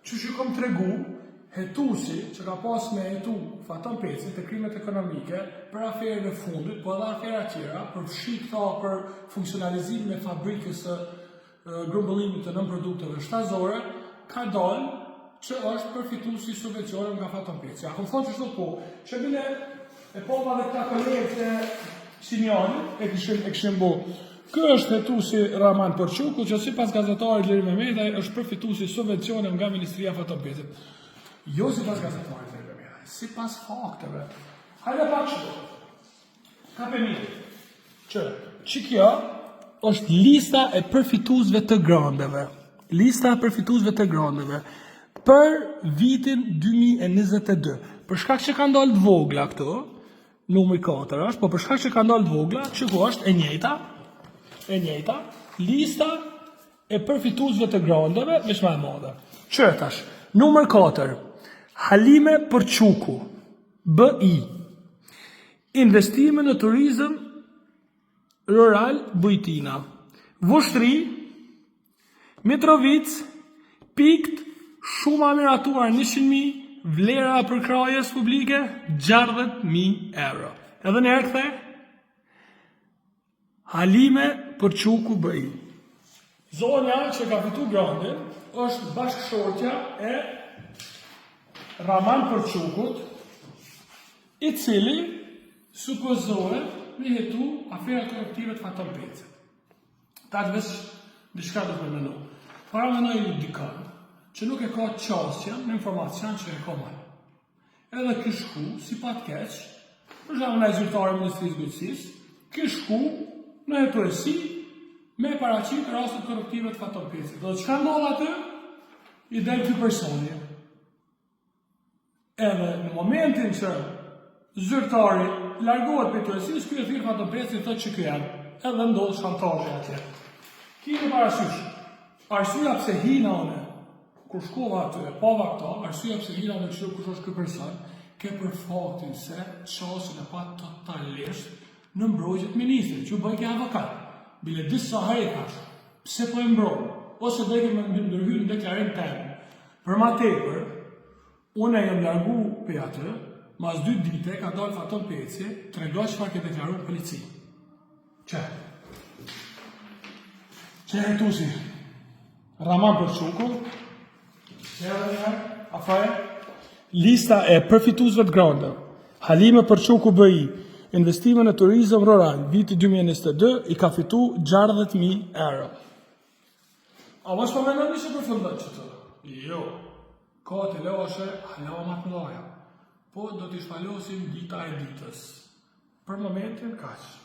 që kom tregu, hetusi që ka pas me hetu Faton Peci të krimet ekonomike për aferën e fundit, po edhe afera tjera, për fshi këta për funksionalizimin e fabrikës së grumbullimit të nënprodukteve shtazore, ka dalë që është përfituesi subvencione nga Faton Peci. A kom thonë që shto po, që bile e pova dhe këta kolegët e Simioni, e këshim bo. Kë është hetuesi Rahman Porçuku, që sipas gazetarit Ilir Mehmetaj është përfituesi subvencione nga Ministria Faton Peci. Jo sipas gazetarit Ilir Mehmetaj, sipas fakteve. Hajde pak shto. Ka për mirë. Që kjo është lista e përfituesve të grandeve. Lista e përfituesve të grandeve për vitin 2022. Për shkak që ka ndalë të vogla këto, numri 4 është, po për shkak që ka ndalë të vogla, që ku është e njëjta, lista e përfituesve të grandeve, veç më e madhe. Tash, numër 4, Halime Porçuku, BI, investime në turizëm rural Bujtina, Vushtri, Mitrovic, Pikt, shumë amiratuar 100.000, vlera për krajes publike 60.000 euro. Edhe në herë kthe, Halime Porçuku BI. Zonja që ka fitu grande është bashkëshortja e Rahman Porçukut, i cili supozohet me hetu afera korruptive të Faton Peci. Ta të vesh diçka do të përmenu. Para menoj një dikon që nuk e ka qasjen në informacion që e ka marrë. Edhe këshku, si pat keq, për shumë në e zyrtarë Ministrisë Bujqësisë, këshku në hetuesi me paraqit rastet korruptive të Faton Peci. Do të çka ndodh aty, i del ky personi. Edhe në momentin që zyrtari largohet për hetuesisë, ky e thirr Faton Peci thotë që ky janë. Edhe ndodh shantazhi atje. Kini parasysh, arsyeja pse hina unë kur shkova aty, pava këta, arsyeja pse hina unë kështu kush është ky person, ke për faktin se çastin e pa totalisht në mbrojtjet ministrit, që u bëj ke avokat. Bile disa hekash, pse po e mbroj, ose do të më ndërhyj në deklarim tem. Për ma tepër, unë jam largu për atë, mas 2 dite ka dalë Faton Peci, tregoj çfarë ke deklaruar në polici. Që hetuesi Rahman Porçuku, lista e përfituesve të grande. Halime Porçuku BI, investime në turizëm rural, viti 2022, i ka fitu 60.000 euro. A mos po mendoni se përfundon që të? Jo. Ka të loshe, hala ma të mëdha. Po do t'i shpalosim dita e ditës. Për momentin kaq.